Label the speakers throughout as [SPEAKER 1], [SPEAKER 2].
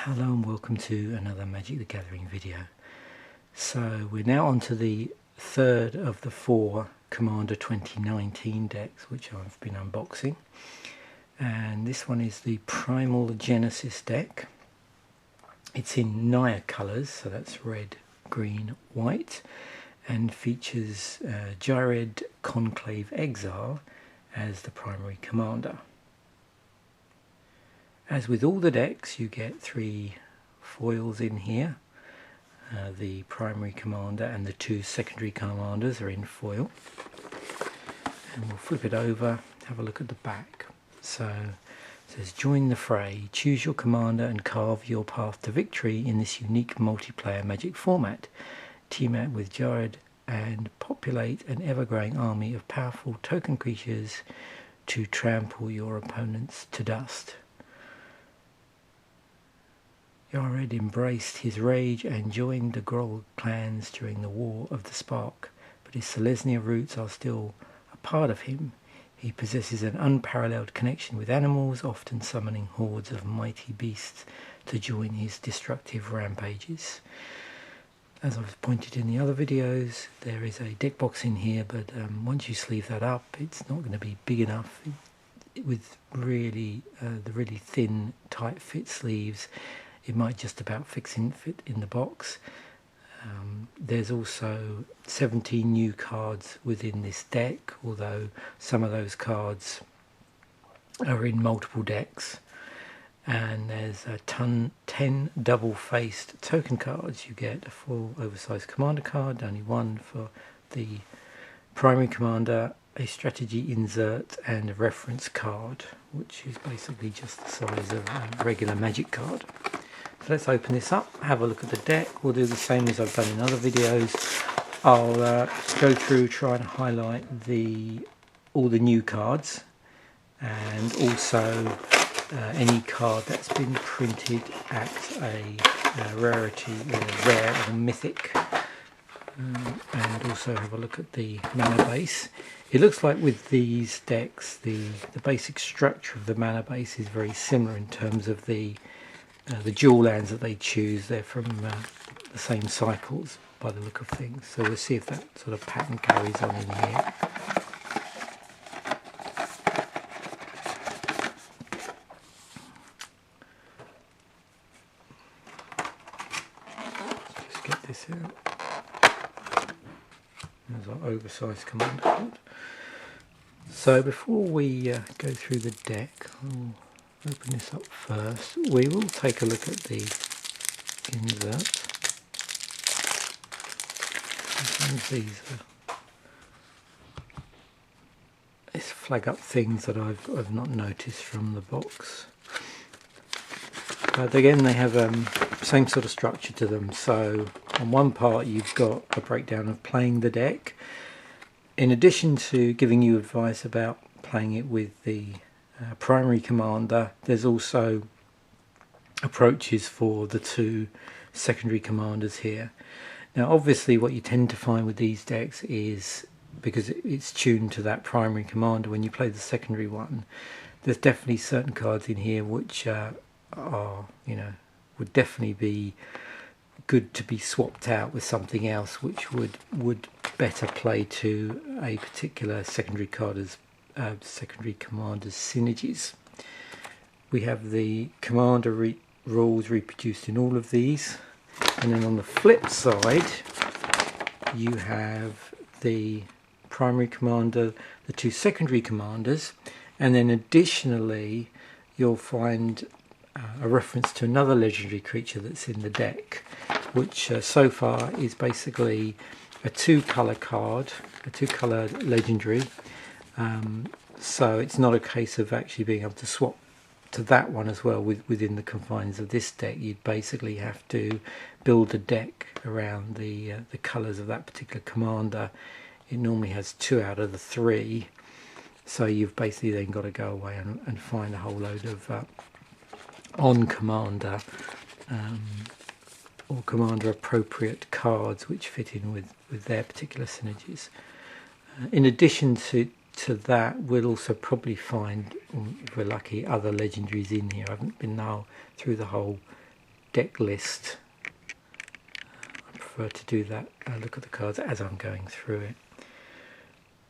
[SPEAKER 1] Hello and welcome to another Magic the Gathering video. So we're now on to the third of the four Commander 2019 decks which I've been unboxing, and this one is the Primal Genesis deck. It's in Naya colours, so that's red, green, white, and features Jared Conclave Exile as the primary commander. As with all the decks, you get three foils in here. The primary commander and the two secondary commanders are in foil. And we'll flip it over, have a look at the back. So it says, join the fray, choose your commander and carve your path to victory in this unique multiplayer Magic format. Team out with Jared and populate an ever-growing army of powerful token creatures to trample your opponents to dust. Jared embraced his rage and joined the Groll clans during the War of the Spark, but his Selesnya roots are still a part of him. He possesses an unparalleled connection with animals, often summoning hordes of mighty beasts to join his destructive rampages. As I've pointed in the other videos, there is a deck box in here, but once you sleeve that up, it's not going to be big enough with really the really thin, tight fit sleeves. It might just about fit in the box. There's also 17 new cards within this deck, although some of those cards are in multiple decks. And there's 10 double-faced token cards. You get a full oversized commander card, only one for the primary commander, a strategy insert, and a reference card, which is basically just the size of a regular Magic card. So let's open this up, have a look at the deck. We'll do the same as I've done in other videos. I'll go through, try and highlight all the new cards, and also any card that's been printed at a rarity, or rare or mythic. And also have a look at the mana base. It looks like with these decks, the basic structure of the mana base is very similar in terms of the dual lands that they choose. They're from the same cycles by the look of things. So we'll see if that sort of pattern carries on in here. Let's just get this out. There's our oversized command card. So before we go through the deck, I'll open this up first. We will take a look at the insert. Sometimes these flag up things that I've not noticed from the box. But again, they have same sort of structure to them. So on one part you've got a breakdown of playing the deck, in addition to giving you advice about playing it with the primary commander. There's also approaches for the two secondary commanders here. Now obviously what you tend to find with these decks is, because it's tuned to that primary commander, when you play the secondary one, there's definitely certain cards in here which would definitely be good to be swapped out with something else which would better play to a particular secondary commander's synergies. We have the commander rules reproduced in all of these, and then on the flip side you have the primary commander, the two secondary commanders, and then additionally you'll find a reference to another legendary creature that's in the deck, which so far is basically a two-colour card, a two-colour legendary. So it's not a case of actually being able to swap to that one as well within the confines of this deck. You'd basically have to build a deck around the colours of that particular commander. It normally has 2 out of the 3, so you've basically then got to go away and find a whole load of on commander or commander appropriate cards which fit in with their particular synergies. In addition to that, we'll also probably find, if we're lucky, other legendaries in here. I haven't been now through the whole deck list. I prefer to do that, look at the cards as I'm going through it.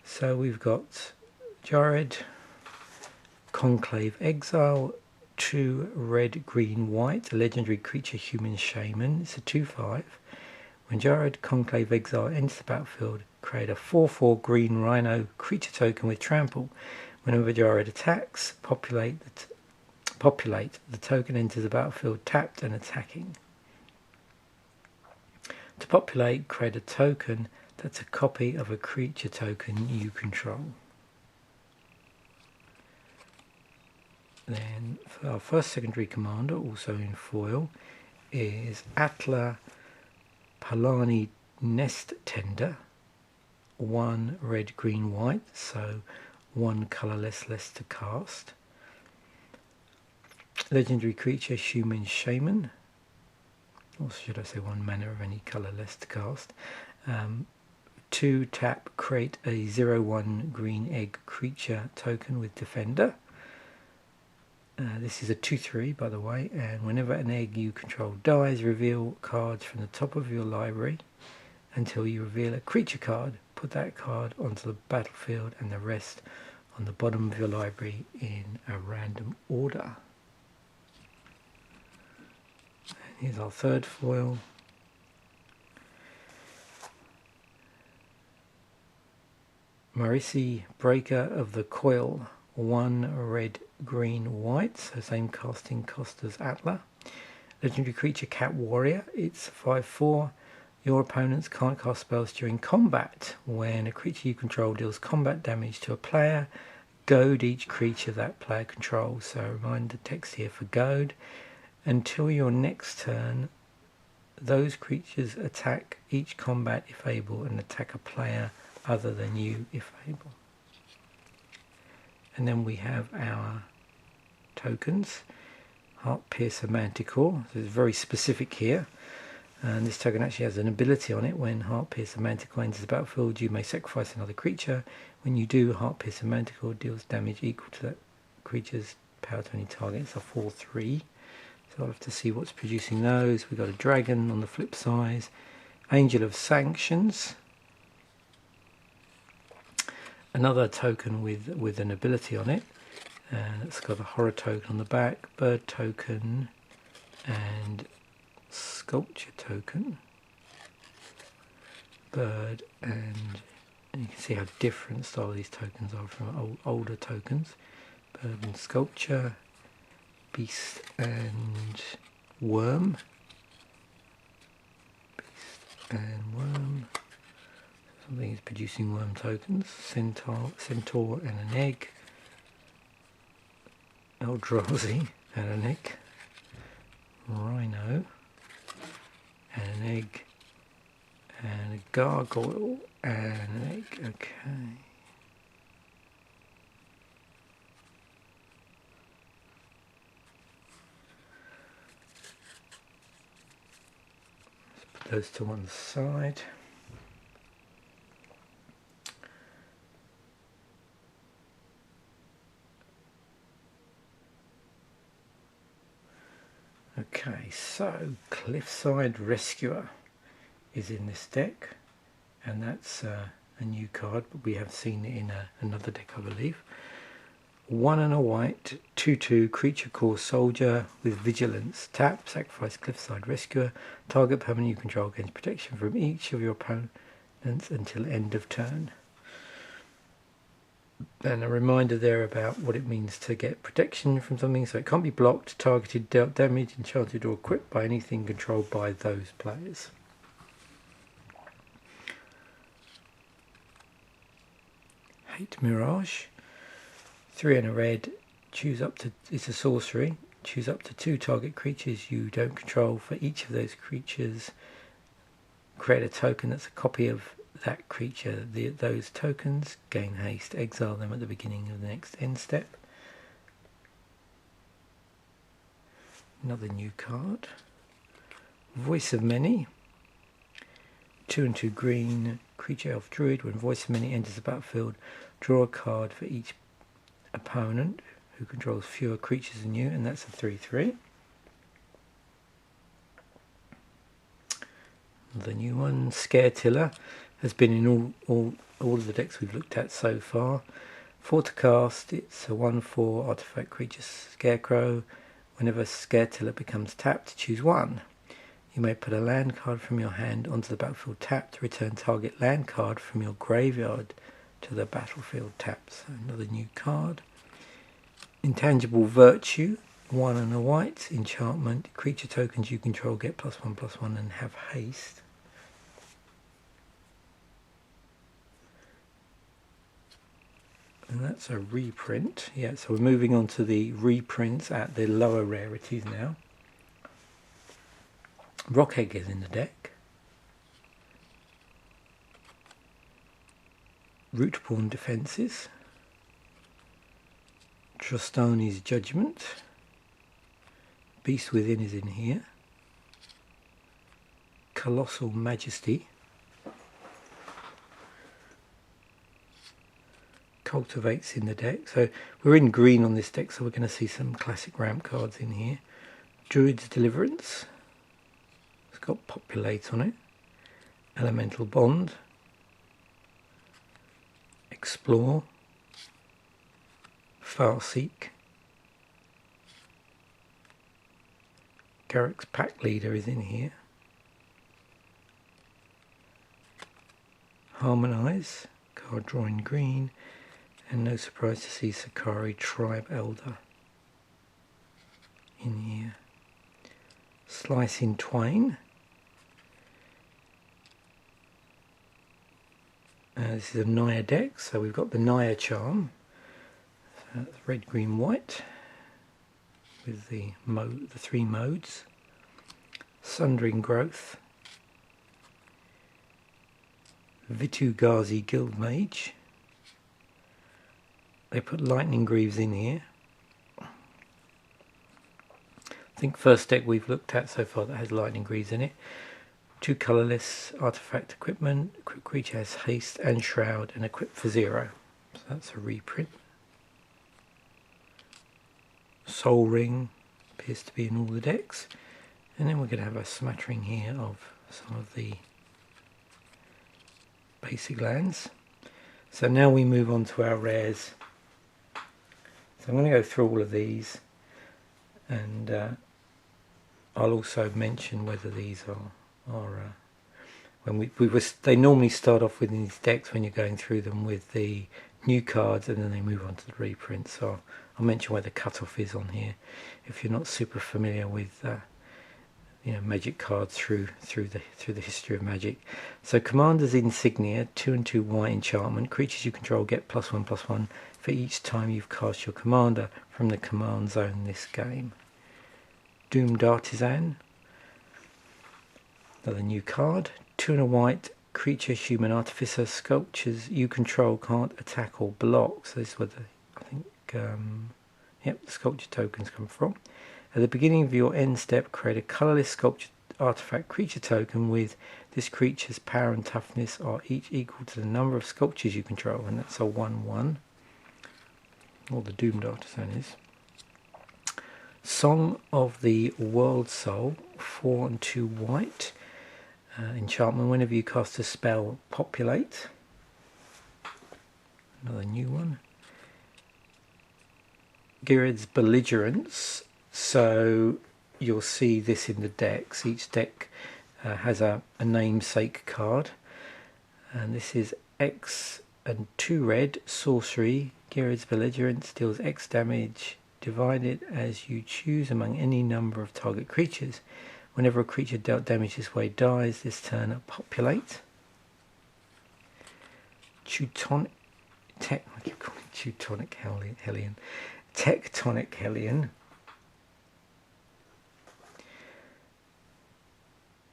[SPEAKER 1] So we've got Jared, Conclave Exile, 2 red, green, white, a legendary creature human shaman. It's a 2/5. When Jared, Conclave Exile enters the battlefield, create a 4/4 green rhino creature token with trample. Whenever Jared attacks, populate, the token enters the battlefield tapped and attacking. To populate, create a token that's a copy of a creature token you control. Then for our first secondary commander, also in foil, is Atla Palani Nest Tender, 1 red, green, white, so 1 colourless less to cast. Legendary creature human shaman, or should I say 1 mana of any colour less to cast. 2 tap, create a 0/1 green egg creature token with defender. This is a 2/3 by the way, and whenever an egg you control dies, reveal cards from the top of your library until you reveal a creature card. Put that card onto the battlefield and the rest on the bottom of your library in a random order. And here's our third foil. Marisi, Breaker of the Coil, 1 red, green, white, so same casting cost as Atla. Legendary creature Cat Warrior, it's 5/4. Your opponents can't cast spells during combat. When a creature you control deals combat damage to a player, goad each creature that player controls. So remind the text here for goad. Until your next turn, those creatures attack each combat if able and attack a player other than you if able. And then we have our tokens. Heart Piercer Manticore, so it's very specific here. And this token actually has an ability on it. When Heart Piercer Manticore enters the battlefield, you may sacrifice another creature. When you do, Heart Piercer Manticore deals damage equal to that creature's power to any target. It's a 4/3. So I'll have to see what's producing those. We've got a dragon on the flip side. Angel of Sanctions. Another token with an ability on it. And it's got a horror token on the back, bird token, and sculpture token. Bird, and you can see how different style these tokens are from older tokens. Bird and sculpture, beast and worm. Beast and worm. Something is producing worm tokens. Centaur and an egg. Eldrazi and an egg. Rhino and an egg. And a gargoyle and an egg. Okay. Let's put those to one side. Okay, so Cliffside Rescuer is in this deck, and that's a new card, but we have seen it in another deck, I believe. 1 and a white, 2/2 creature core soldier with vigilance. Tap, sacrifice Cliffside Rescuer. Target permanent you control gains protection from each of your opponents until end of turn. And a reminder there about what it means to get protection from something. So it can't be blocked, targeted, dealt damage, enchanted or equipped by anything controlled by those players. Hate Mirage. 3 and a red. Choose up to, it's a sorcery. Choose up to 2 target creatures you don't control. For each of those creatures, create a token that's a copy of that creature. Those tokens gain haste. Exile them at the beginning of the next end step. Another new card. Voice of Many. 2 and 2 green creature elf druid. When Voice of Many enters the battlefield, draw a card for each opponent who controls fewer creatures than you, and that's a 3/3. The new one, Scaretiller, has been in all of the decks we've looked at so far. 4 to cast, it's a 1/4 artifact creature Scarecrow. Whenever Scaretiller becomes tapped, choose one. You may put a land card from your hand onto the battlefield tapped. Return target land card from your graveyard to the battlefield tapped. So another new card. Intangible Virtue, 1 and a white. Enchantment. Creature tokens you control get +1/+1 and have haste. And that's a reprint. Yeah, so we're moving on to the reprints at the lower rarities now. Rockegg is in the deck. Rootborn Defences. Trostani's Judgment. Beast Within is in here. Colossal Majesty. Cultivates in the deck. So we're in green on this deck, so we're going to see some classic ramp cards in here. Druid's Deliverance. It's got Populate on it. Elemental Bond. Explore. Farseek. Garrick's Pack Leader is in here. Harmonize. Card drawing green. And no surprise to see Sakari Tribe Elder in here. Slice in Twain. This is a Naya deck, so we've got the Naya Charm. So that's red, green, white with the 3 modes. Sundering Growth. Vitu-Ghazi Guildmage. They put Lightning Greaves in here. I think first deck we've looked at so far that has Lightning Greaves in it. 2 colourless artifact equipment. Equipped creature has haste and shroud and equipped for 0. So that's a reprint. Soul Ring appears to be in all the decks. And then we're going to have a smattering here of some of the basic lands. So now we move on to our rares. So I'm going to go through all of these, and I'll also mention whether these are when they normally start off with these decks when you're going through them with the new cards, and then they move on to the reprints. So I'll mention where the cutoff is on here if you're not super familiar with Magic cards through the history of Magic. So Commander's Insignia, 2 and 2 white enchantment. Creatures you control get +1/+1 for each time you've cast your commander from the command zone this game. Doomed Artisan, another new card. 2 and a white. Creature, human artificer. Sculptures you control can't attack or block. So this is where the sculpture tokens come from. At the beginning of your end step, create a colourless sculpture artifact creature token with this creature's power and toughness are each equal to the number of sculptures you control, and that's a 1/1. Or the Doomed Artisan is. Song of the World Soul, 4 and 2 white. Enchantment, whenever you cast a spell, populate. Another new one. Gired's Belligerence. So you'll see this in the decks. Each deck has a namesake card, and this is X and 2 red sorcery. Gired's Belligerence deals X damage. Divide it as you choose among any number of target creatures. Whenever a creature dealt damage this way dies this turn, populate. Tectonic Hellion.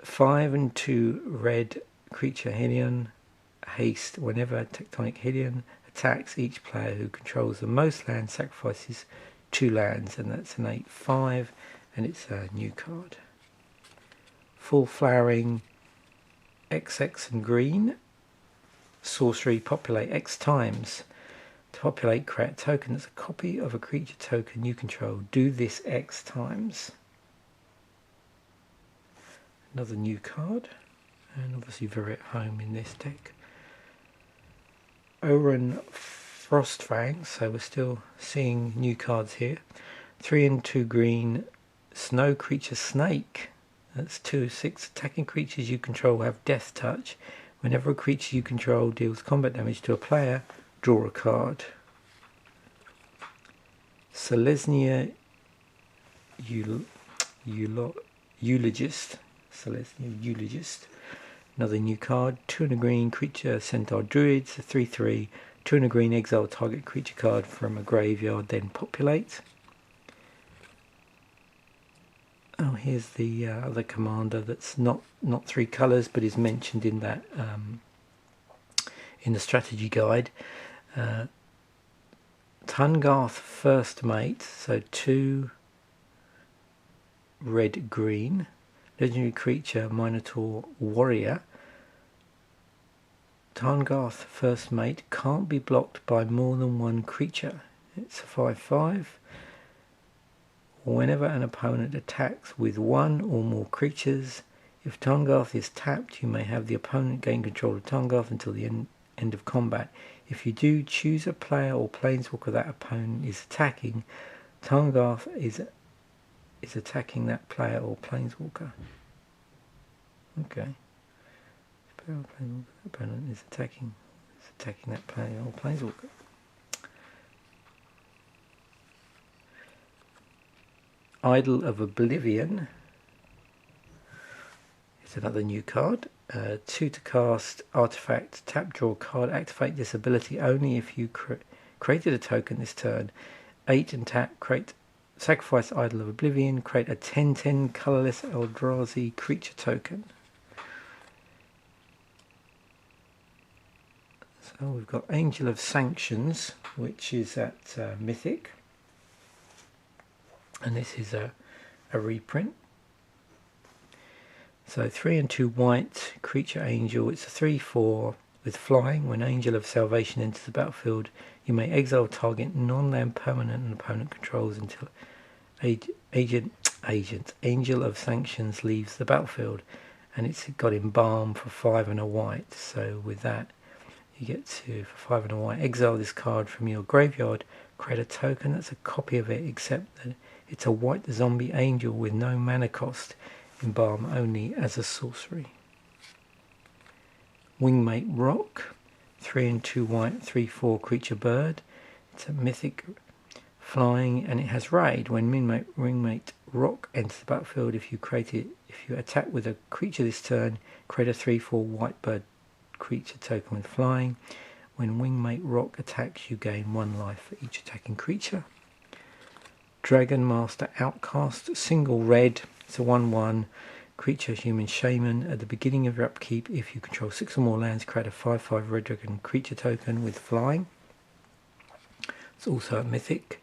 [SPEAKER 1] 5 and 2 red creature Hellion. Haste. Whenever Tectonic Hellion attacks, each player who controls the most land sacrifices 2 lands, and that's an 8/5, and it's a new card. Full Flowering, XX and green. Sorcery, populate X times. To populate, create a token that's a copy of a creature token you control. Do this X times. Another new card. and obviously very at home in this deck. Oran Frostfang, so we're still seeing new cards here. 3 and 2 green snow creature snake. That's 2/6. Attacking creatures you control have death touch. Whenever a creature you control deals combat damage to a player, draw a card. Selesnya Eulogist. Selesnya Eulogist. Another new card. 2 and a green creature centaur druids. A 3/3. 2 and a green exile target creature card from a graveyard, then populate. Oh, here's the other commander that's not 3 colours, but is mentioned in that in the strategy guide. Tungarth First Mate, so 2 red green, legendary creature Minotaur Warrior. Tungarth First Mate can't be blocked by more than 1 creature. It's a 5/5. Whenever an opponent attacks with 1 or more creatures, if Tungarth is tapped, you may have the opponent gain control of Tungarth until the end of combat. If you do, choose a player or planeswalker that opponent is attacking. Tungarth is attacking that player or planeswalker. Okay. Opponent is attacking that player or planeswalker. Idol of Oblivion. It's another new card. 2 to cast, artifact, tap, draw card, activate this ability only if you created a token this turn. 8 and tap, sacrifice Idol of Oblivion, create a 10/10 colourless Eldrazi creature token. So we've got Angel of Sanctions, which is at Mythic. And this is a reprint. So 3 and 2 white, creature angel. It's a 3/4 with flying. When Angel of Salvation enters the battlefield, you may exile target non-land permanent an opponent controls until Angel of Sanctions leaves the battlefield. And it's got Embalm for 5 and a white. So with that, you get to, for 5 and a white, exile this card from your graveyard, create a token that's a copy of it, except that it's a white zombie angel with no mana cost, Embalm only as a sorcery. Wingmate Rock, 3 and 2 white, 3/4 creature bird. It's a mythic flying and it has raid. When Wingmate Rock enters the battlefield, if you attack with a creature this turn, create a 3/4 white bird creature token with flying. When Wingmate Rock attacks, you gain 1 life for each attacking creature. Dragon Master Outcast, single red, it's a 1/1 creature human shaman. At the beginning of your upkeep, if you control 6 or more lands, create a 5/5 red dragon creature token with flying. It's also a mythic.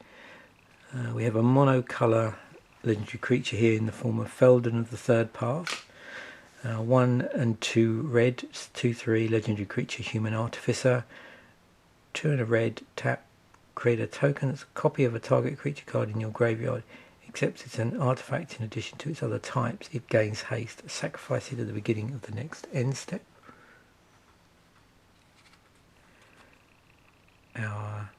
[SPEAKER 1] We have a monocolour legendary creature here in the form of Felden of the Third Path. 1 and 2 red, 2/3 legendary creature human artificer. 2 and a red, tap, create a token that's a copy of a target creature card in your graveyard, except it's an artifact in addition to its other types. It gains haste. Sacrifice it at the beginning of the next end step. Our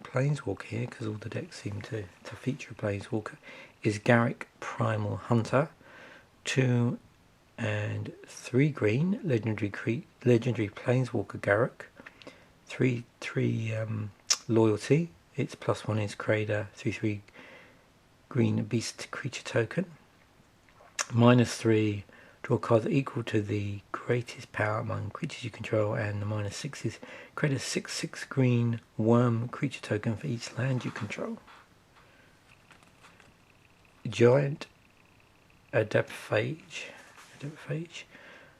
[SPEAKER 1] Planeswalker here, because all the decks seem to feature a Planeswalker, is Garrick Primal Hunter. 2 and 3 green, legendary Planeswalker Garrick. 3/3 loyalty. Its +1 is create a 3/3 green beast creature token. -3, draw cards equal to the greatest power among creatures you control, and the -6 is create a 6/6 green worm creature token for each land you control. Giant Adaptphage,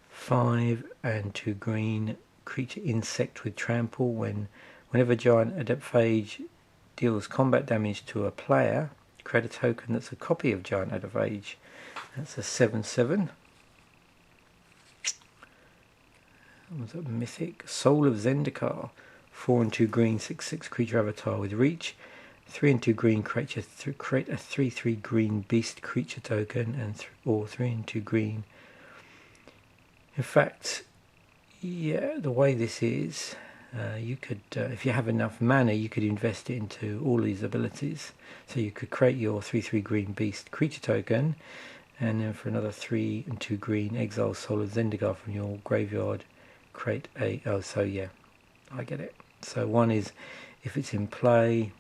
[SPEAKER 1] 5 and 2 green creature insect with trample. Whenever Giant Adaptphage deals combat damage to a player, create a token that's a copy of Giant Adaptphage. That's a 7/7. Was it mythic? Soul of Zendikar, 4 and 2 green, 6/6 creature avatar with reach. 3 and 2 green creature, create a 3/3 green beast creature token, or 3 and 2 green In fact, yeah, the way this is, you could, if you have enough mana, you could invest it into all these abilities. So you could create your 3/3 green beast creature token, and then for another 3 and 2 green, exile Soul of Zendikar from your graveyard, create a, oh, so yeah, I get it. So one is if it's in play,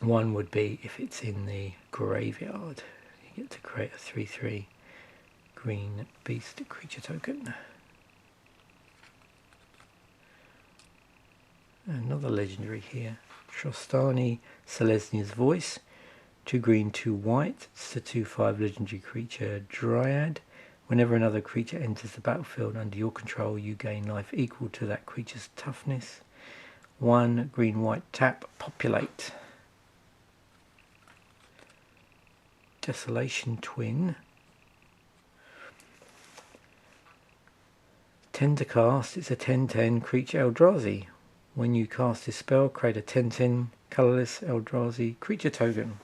[SPEAKER 1] one would be if it's in the graveyard. You get to create a 3/3 green beast creature token. Another legendary here, Trostani Selesnia's Voice, 2 green, 2 white. It's a 2/5 legendary creature Dryad. Whenever another creature enters the battlefield under your control, you gain life equal to that creature's toughness. 1 green, white, tap, populate. Desolation Twin. 10 to cast. It's a 10/10 creature Eldrazi. When you cast this spell, create a 10/10 colorless Eldrazi creature token.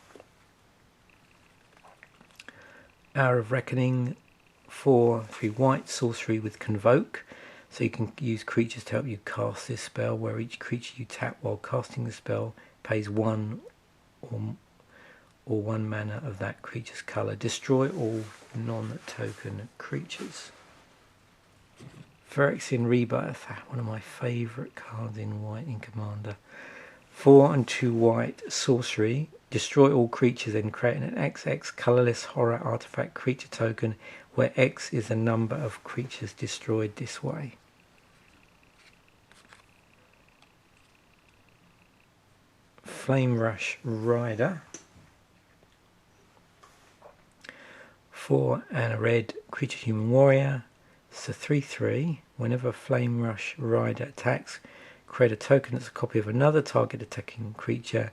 [SPEAKER 1] Hour of Reckoning, 4/3 white sorcery with Convoke. So you can use creatures to help you cast this spell, where each creature you tap while casting the spell pays 1 or 1 mana of that creature's color. Destroy all non-token creatures. Phyrexian Rebirth, one of my favourite cards in white in Commander. 4 and 2 white sorcery. Destroy all creatures and create an XX colourless horror artifact creature token, where X is the number of creatures destroyed this way. Flame Rush Rider. 4 and a red creature human warrior. It's a 3/3. Whenever Flame Rush Rider attacks, create a token that's a copy of another target attacking creature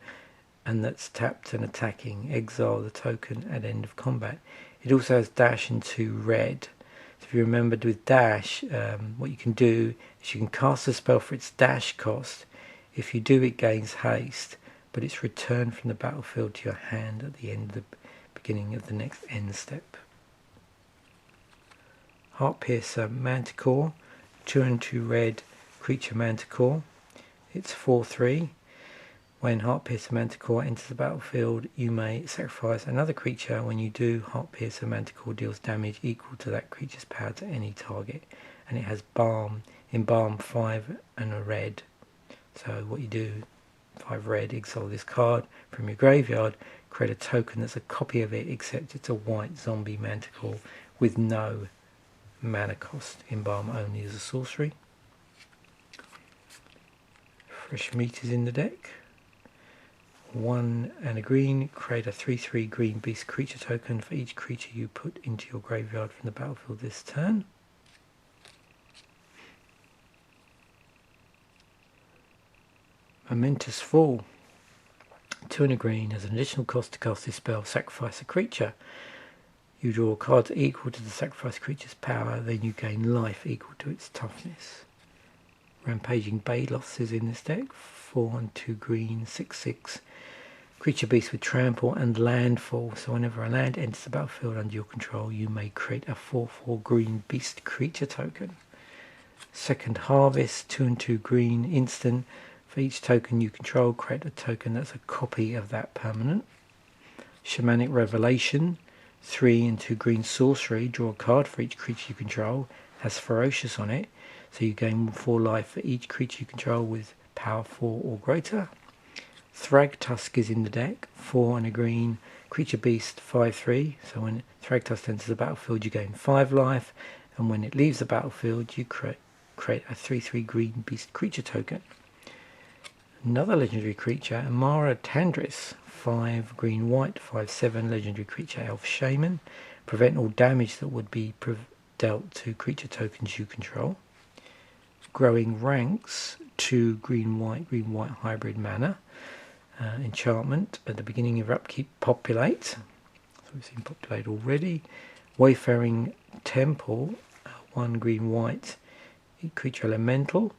[SPEAKER 1] and that's tapped and attacking. Exile the token at end of combat. It also has dash and 2 red. So if you remembered with dash, what you can do is you can cast a spell for its dash cost. If you do, it gains haste, but it's returned from the battlefield to your hand at the end of the beginning of the next end step. Heartpiercer Manticore, 2 and 2 red creature Manticore. It's 4/3. When Heartpiercer Manticore enters the battlefield, you may sacrifice another creature. When you do, Heartpiercer Manticore deals damage equal to that creature's power to any target, and it has Embalm 5 and a red. So what you do, 5 red, exile this card from your graveyard, create a token that's a copy of it, except it's a white zombie Manticore with no mana cost. Embalm only as a sorcery. Fresh meat is in the deck. 1 and a green, create a 3/3 green beast creature token for each creature you put into your graveyard from the battlefield this turn. Momentous Fall. 2 and a green, as an additional cost to cast this spell, sacrifice a creature. You draw cards equal to the sacrificed creature's power, then you gain life equal to its toughness. Rampaging Balos is in this deck. 4 and 2 green, 6/6. Creature beast with trample and landfall. So whenever a land enters the battlefield under your control, you may create a 4/4 green beast creature token. Second Harvest, 2 and 2 green, instant. For each token you control, create a token that's a copy of that permanent. Shamanic Revelation, 3 and 2 green sorcery. Draw a card for each creature you control. Has Ferocious on it, so you gain 4 life for each creature you control with power 4 or greater. Thragtusk is in the deck. 4 and a green, creature beast, 5/3. So when Thragtusk enters the battlefield, you gain 5 life, and when it leaves the battlefield, you create a 3/3 green beast creature token. Another legendary creature, Amara Tandris, 5 green white, 5/7 legendary creature elf shaman. Prevent all damage that would be dealt to creature tokens you control. Growing Ranks, 2 green white hybrid mana. Enchantment at the beginning of your upkeep, populate. So we've seen populate already. Wayfaring Temple, 1 green white creature elemental.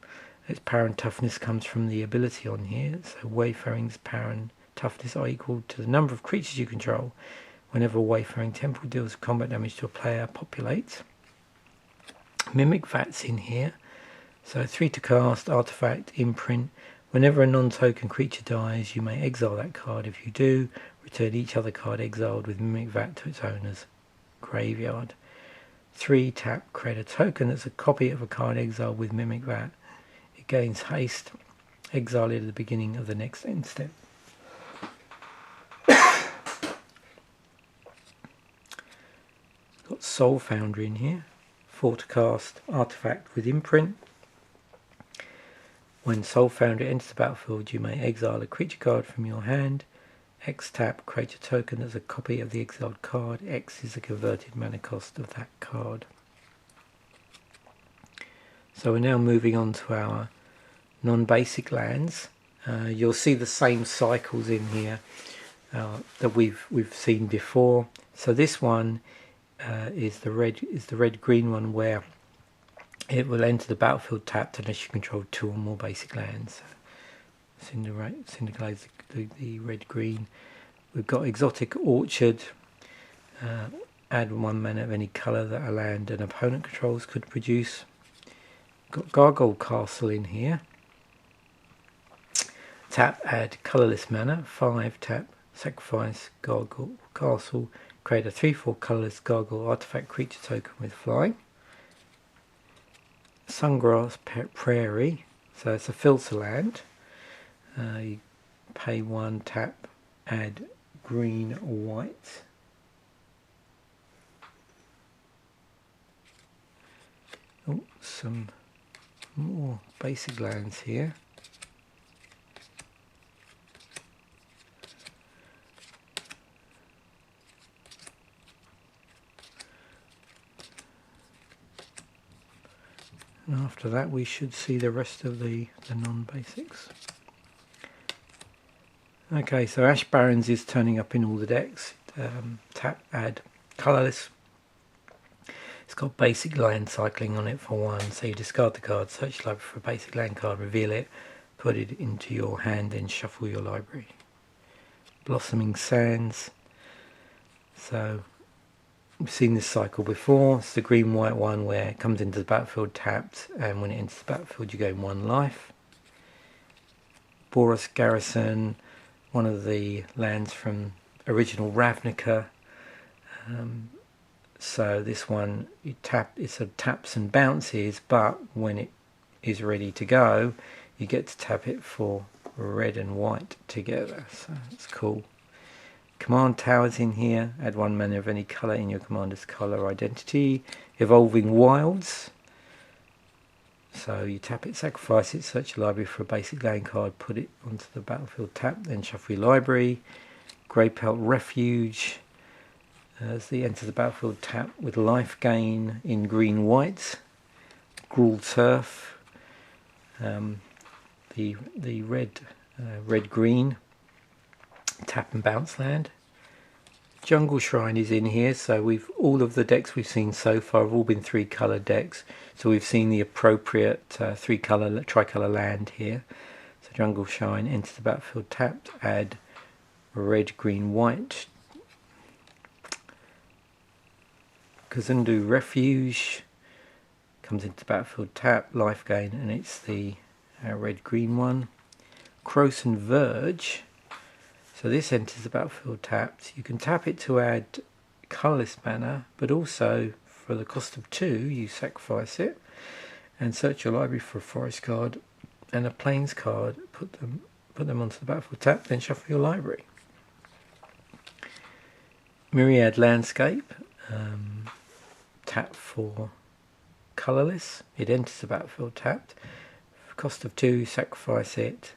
[SPEAKER 1] Its power and toughness comes from the ability on here. So Wayfaring's power and toughness are equal to the number of creatures you control. Whenever a Wayfaring Temple deals combat damage to a player, populate. Mimic Vat's in here. So 3 to cast, artifact, imprint. Whenever a non-token creature dies, you may exile that card. If you do, return each other card exiled with Mimic Vat to its owner's graveyard. 3 tap, create a token that's a copy of a card exiled with Mimic Vat. It gains haste, exile it at the beginning of the next end step. Got Soul Foundry in here. 4 to cast, artifact with imprint. When Soul Foundry enters the battlefield, you may exile a creature card from your hand. X tap, create a token that's a copy of the exiled card. X is the converted mana cost of that card. So we're now moving on to our non-basic lands. You'll see the same cycles in here that we've seen before. So this one is the red green one, where it will enter the battlefield tapped unless you control 2 or more basic lands. Synergies the red green. We've got Exotic Orchard. Add 1 mana of any colour that a land an opponent controls could produce. Got Gargoyle Castle in here. Tap, add colourless mana. 5 tap, sacrifice Gargoyle Castle. Create a 3/4 colourless Gargoyle artifact creature token with flying. Sungrass Prairie, so it's a filter land. You pay 1 tap, add green or white. Oh, some more basic lands here. And after that we should see the rest of the non-basics. Okay, so Ash Barrens is turning up in all the decks. Tap, add colourless. It's got basic land cycling on it for 1, so you discard the card, search your library for a basic land card, reveal it, put it into your hand, then shuffle your library. Blossoming Sands. So we've seen this cycle before. It's the green-white one where it comes into the battlefield tapped, and when it enters the battlefield you gain 1 life. Boros Garrison, one of the lands from original Ravnica. So this one, you tap, it sort of taps and bounces, but when it is ready to go, you get to tap it for red and white together. So it's cool. Command Towers in here. Add 1 mana of any colour in your commander's colour identity. Evolving Wilds. So you tap it, sacrifice it, search your library for a basic land card, put it onto the battlefield tap, then shuffle your library. Grey Pelt Refuge. As they enter the battlefield tap with life gain in green-white. Gruul Turf. The red-green. Tap and bounce land. Jungle Shrine is in here, so all of the decks we've seen so far have all been 3-colour decks, so we've seen the appropriate 3-colour tricolour land here. So Jungle Shrine enters the battlefield tapped, add red, green, white. Kazundu Refuge comes into the battlefield tapped, life gain, and it's the red, green one. Croson Verge. So this enters the battlefield tapped. You can tap it to add colourless mana, but also for the cost of 2 you sacrifice it and search your library for a forest card and a plains card, put them onto the battlefield tapped, then shuffle your library. Myriad Landscape, tap for colourless. It enters the battlefield tapped. For cost of 2 sacrifice it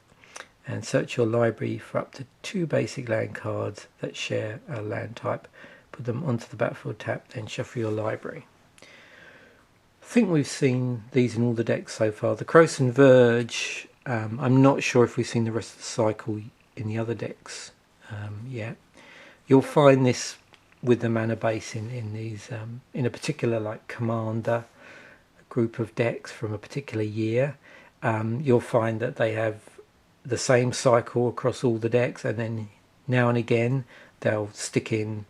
[SPEAKER 1] and search your library for up to 2 basic land cards that share a land type. Put them onto the battlefield tapped, then shuffle your library. I think we've seen these in all the decks so far. The Croson Verge, I'm not sure if we've seen the rest of the cycle in the other decks yet. You'll find this with the mana base in these, in a particular like commander group of decks from a particular year. You'll find that they have the same cycle across all the decks, and then now and again they'll stick in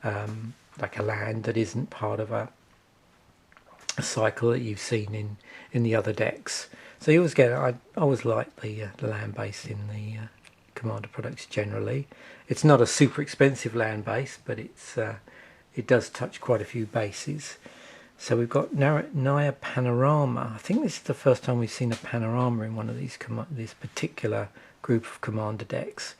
[SPEAKER 1] like a land that isn't part of cycle that you've seen in the other decks. So you always get, I always like the land base in the Commander products generally. It's not a super expensive land base, but it does touch quite a few bases. So we've got Naya Panorama. I think this is the first time we've seen a panorama in one of these this particular group of commander decks.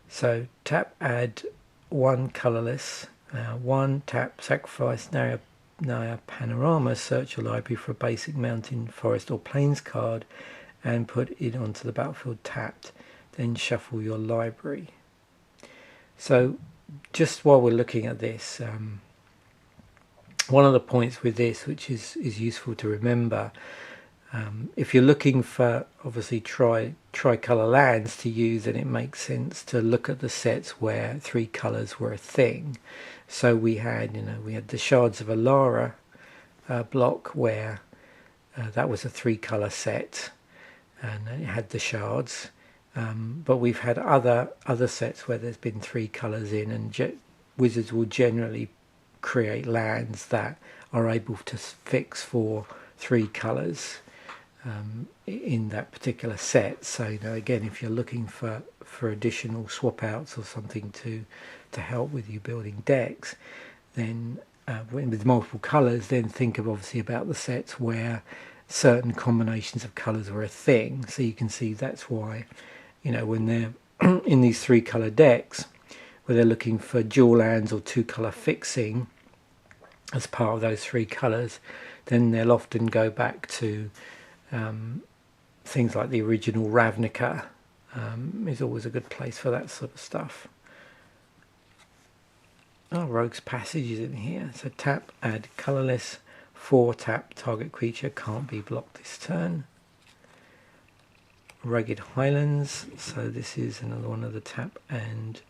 [SPEAKER 1] So tap, add 1 colourless, 1 tap, sacrifice Naya Panorama, search your library for a basic mountain, forest or plains card and put it onto the battlefield tapped. Then shuffle your library. So just while we're looking at this, one of the points with this which is useful to remember, if you're looking for obviously tricolour lands to use, then it makes sense to look at the sets where 3 colours were a thing. So we had the Shards of Alara block where that was a 3 colour set and it had the shards. But we've had other sets where there's been 3 colours in, and Wizards will generally create lands that are able to fix for 3 colours in that particular set. So again, if you're looking for additional swap outs or something to help with you building decks, then with multiple colours, then think of obviously about the sets where certain combinations of colours were a thing. So you can see that's why when they're in these 3 colour decks where they're looking for dual lands or 2 colour fixing as part of those 3 colours, then they'll often go back to things like the original Ravnica is always a good place for that sort of stuff. Rogue's Passage is in here. So tap, add colourless, 4 tap, target creature can't be blocked this turn. Rugged Highlands, so this is another one of the tap and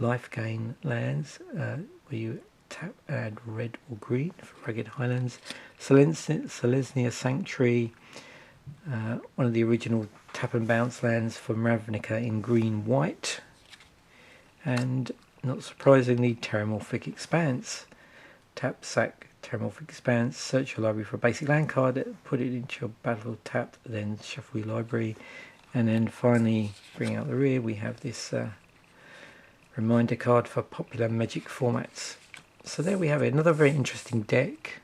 [SPEAKER 1] life gain lands where you tap, add red or green for Rugged Highlands. Selesnya Sanctuary, one of the original tap and bounce lands from Ravnica in green-white. And not surprisingly, Terramorphic Expanse. Tap, sack, Terramorphic Expanse, search your library for a basic land card, put it into your battlefield tapped, then shuffle your library. And then finally, bring out the rear, we have this reminder card for popular Magic formats. So there we have it, another very interesting deck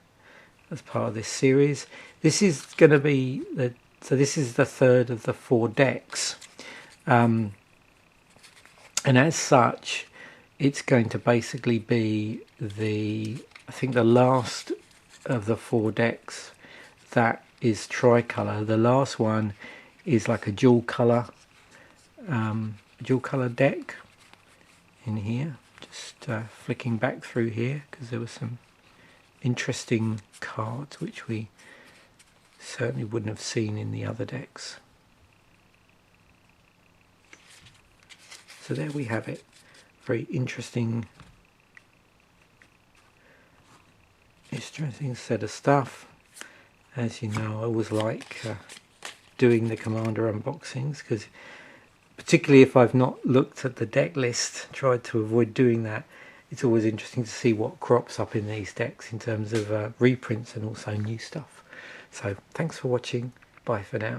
[SPEAKER 1] as part of this series. This is going to be, this is the 3rd of the 4 decks. And as such, it's going to basically be I think the last of the 4 decks that is tricolour. The last one is like a dual colour deck in here. Just flicking back through here because there were some interesting cards which we certainly wouldn't have seen in the other decks. So there we have it. Very interesting set of stuff. As you know, I always like doing the Commander unboxings, because particularly if I've not looked at the deck list, tried to avoid doing that, it's always interesting to see what crops up in these decks in terms of reprints and also new stuff. So thanks for watching, bye for now.